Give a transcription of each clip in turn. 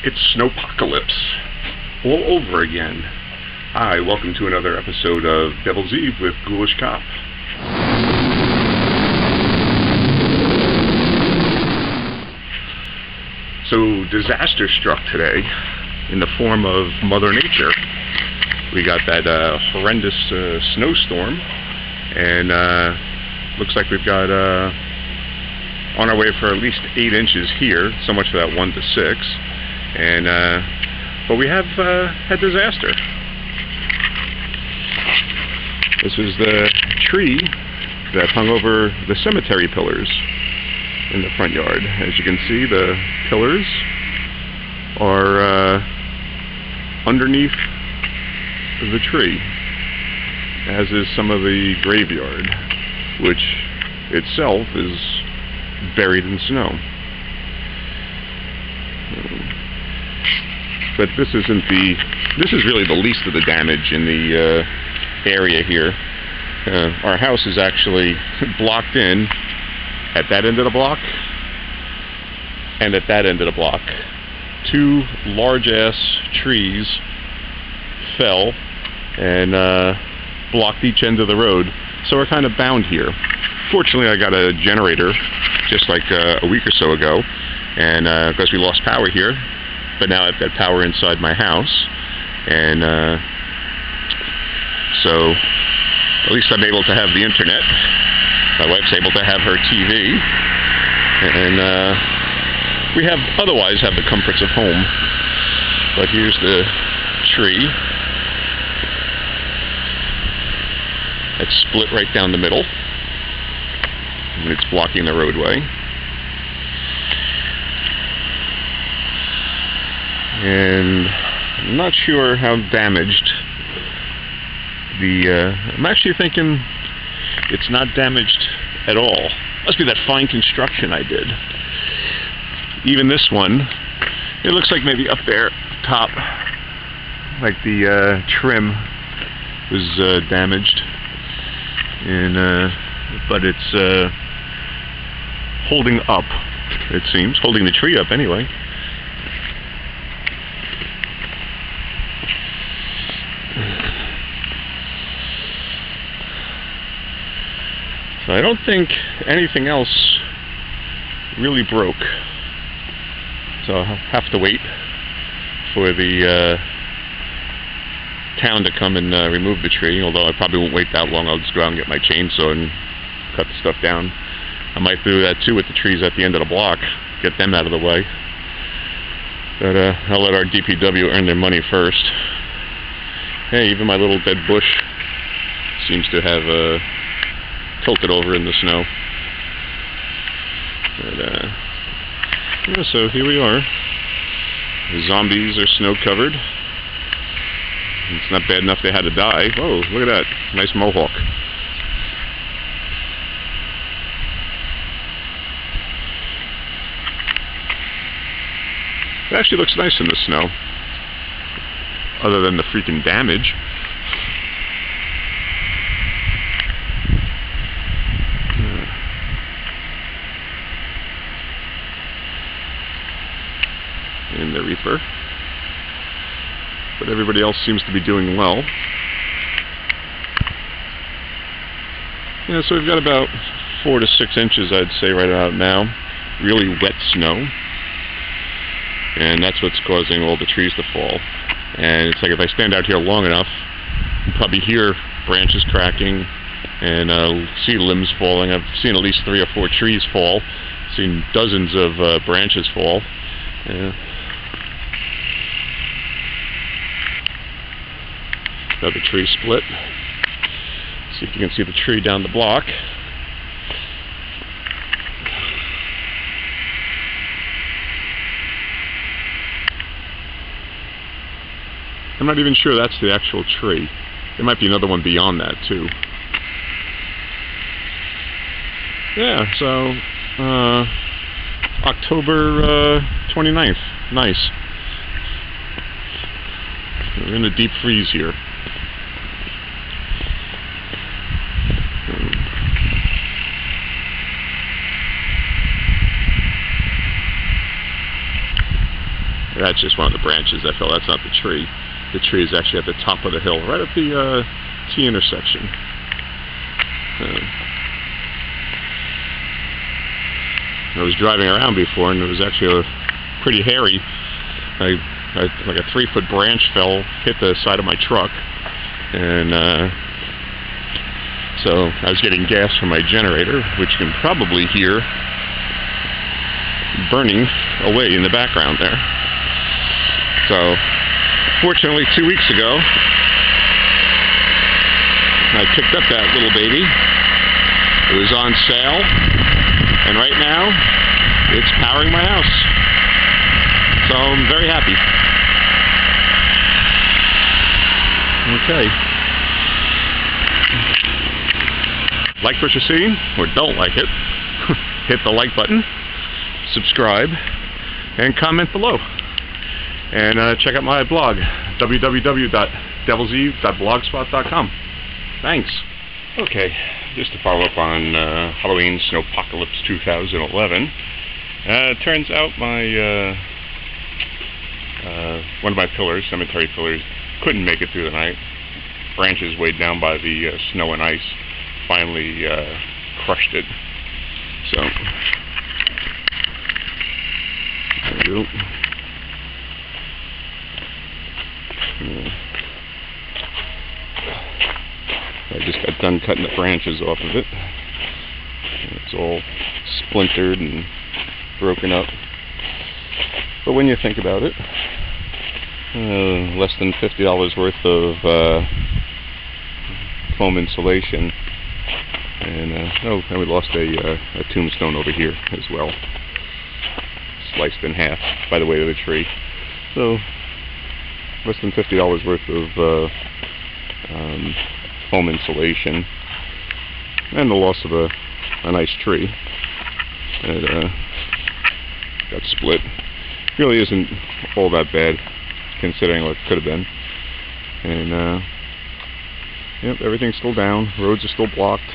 It's Snowpocalypse all over again. Hi, welcome to another episode of Devil's Eve with Ghoulish Cop. So, disaster struck today in the form of Mother Nature. We got that horrendous snowstorm, and looks like we've got on our way for at least 8 inches here. So much for that 1 to 6. And but we have had disaster. This was the tree that hung over the cemetery pillars in the front yard. As you can see, the pillars are underneath the tree, as is some of the graveyard, which itself is buried in snow. But this is really the least of the damage in the area here. Our house is actually blocked in at that end of the block and at that end of the block. 2 large-ass trees fell and blocked each end of the road, so we're kind of bound here. Fortunately, I got a generator just like a week or so ago, and because we lost power here, but now I've got power inside my house, and so at least I'm able to have the internet. My wife's able to have her TV, and we otherwise have the comforts of home. But here's the tree. It's split right down the middle, and it's blocking the roadway. And I'm not sure how damaged I'm actually thinking it's not damaged at all. Must be that fine construction I did. Even this one, it looks like maybe up there top, like the trim was damaged, and but it's holding up, it seems, holding the tree up anyway. So I don't think anything else really broke. So I'll have to wait for the town to come and remove the tree, although I probably won't wait that long. I'll just go out and get my chainsaw and cut the stuff down. I might do that too with the trees at the end of the block, get them out of the way. But I'll let our DPW earn their money first. Hey, even my little dead bush seems to have tilted over in the snow. But yeah, so here we are. The zombies are snow covered. It's not bad enough they had to die. Whoa, look at that. Nice mohawk. It actually looks nice in the snow, other than the freaking damage. In the Reaper, but everybody else seems to be doing well. Yeah, so we've got about 4 to 6 inches, I'd say, right about now. Really wet snow, and that's what's causing all the trees to fall. And it's like if I stand out here long enough, you probably hear branches cracking and see limbs falling. I've seen at least 3 or 4 trees fall. I've seen dozens of branches fall. Yeah. Another tree split. See if you can see the tree down the block. I'm not even sure that's the actual tree. There might be another one beyond that too. Yeah, so October 29th. Nice. We're in a deep freeze here. That's just one of the branches that fell. That's not the tree. The tree is actually at the top of the hill, right at the T intersection. I was driving around before, and it was actually pretty hairy. Like a 3-foot branch fell, hit the side of my truck, and so I was getting gas from my generator, which you can probably hear burning away in the background there. So, fortunately, 2 weeks ago, I picked up that little baby. It was on sale, and right now, it's powering my house. So I'm very happy. Okay. Like what you're seeing, or don't like it, hit the like button, subscribe, and comment below. And check out my blog, www.devilseve.blogspot.com. Thanks. Okay, just to follow up on Halloween Snowpocalypse 2011. It turns out my one of my pillars, cemetery pillars, couldn't make it through the night. Branches weighed down by the snow and ice finally crushed it. So there we go. I just got done cutting the branches off of it. It's all splintered and broken up. But when you think about it, less than $50 worth of foam insulation, and and we lost a tombstone over here as well, sliced in half by the weight of the tree. So less than $50 worth of foam insulation, and the loss of a nice tree that got split. Really isn't all that bad, considering what it could have been. And yep, everything's still down. Roads are still blocked,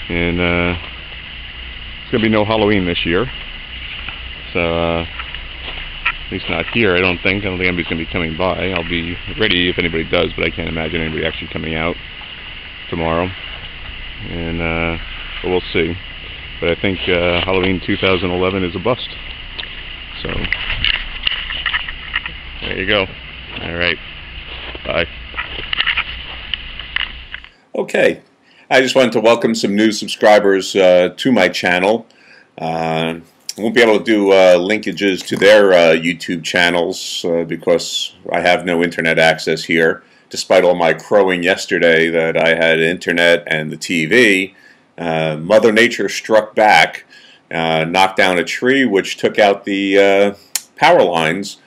and it's gonna be no Halloween this year. So at least not here. I don't think anybody's gonna be coming by. I'll be ready if anybody does, but I can't imagine anybody actually coming out tomorrow. And but we'll see. But I think Halloween 2011 is a bust. So there you go. All right. Bye. Okay. I just wanted to welcome some new subscribers to my channel. I won't be able to do linkages to their YouTube channels because I have no internet access here. Despite all my crowing yesterday that I had internet and the TV, Mother Nature struck back, knocked down a tree which took out the power lines,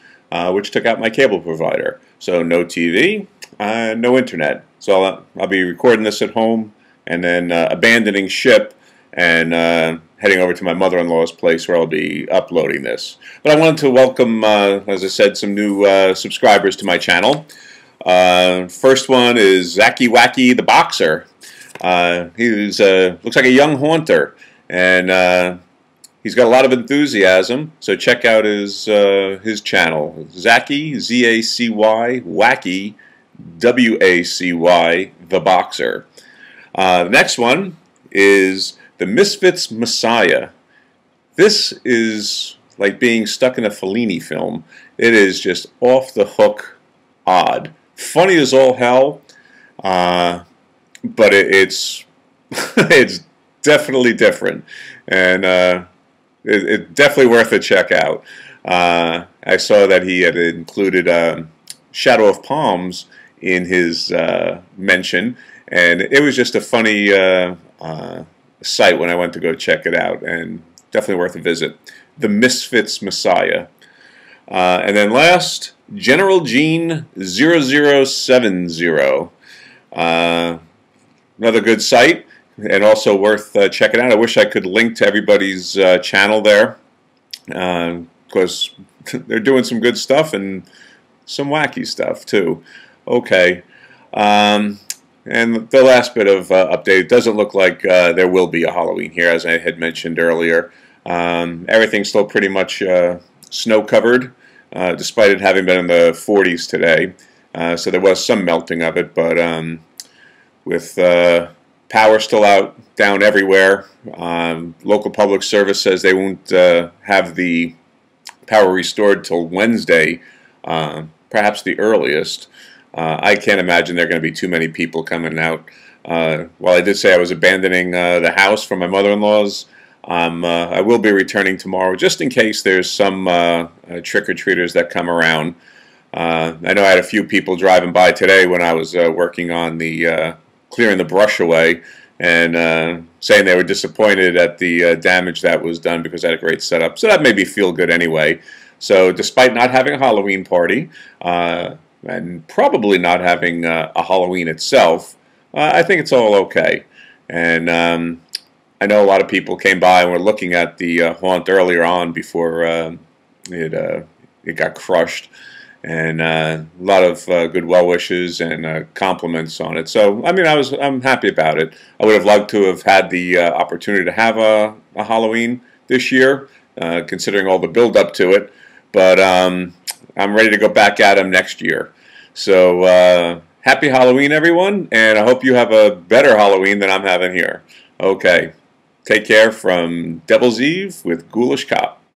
which took out my cable provider. So no TV, no internet. So I'll be recording this at home and then abandoning ship and heading over to my mother-in-law's place where I'll be uploading this. But I wanted to welcome, as I said, some new subscribers to my channel. First one is Zacky Wacky the Boxer. He's looks like a young haunter, and he's got a lot of enthusiasm. So check out his channel, Zacky, Z-A-C-Y, Wacky, W-A-C-Y, the Boxer. The next one is the Misfits Messiah. This is like being stuck in a Fellini film. It is just off the hook odd. Funny as all hell, but it's it's definitely different, and it's definitely worth a check out. I saw that he had included Shadow of Palms in his mention, and it was just a funny site when I went to go check it out, and definitely worth a visit. The Misfits Messiah. And then last, General Gene 0070. Another good site, and also worth checking out. I wish I could link to everybody's channel there, because they're doing some good stuff and some wacky stuff too. Okay. And the last bit of update, it doesn't look like there will be a Halloween here, as I had mentioned earlier. Everything's still pretty much snow covered. despite it having been in the 40s today. So there was some melting of it, but with power still out down everywhere, local public service says they won't have the power restored till Wednesday, perhaps the earliest. I can't imagine there are going to be too many people coming out. While I did say I was abandoning the house for my mother-in-law's, I will be returning tomorrow just in case there's some trick-or-treaters that come around. I know I had a few people driving by today when I was working on the clearing the brush away, and saying they were disappointed at the damage that was done because I had a great setup. So that made me feel good anyway. So despite not having a Halloween party, and probably not having a Halloween itself, I think it's all okay. And I know a lot of people came by and were looking at the haunt earlier on before it got crushed. And a lot of good well wishes and compliments on it. So I mean, I'm happy about it. I would have loved to have had the opportunity to have a Halloween this year, considering all the build up to it. But I'm ready to go back at them next year. So happy Halloween, everyone, and I hope you have a better Halloween than I'm having here. Okay, take care from Devil's Eve with Ghoulish Cop.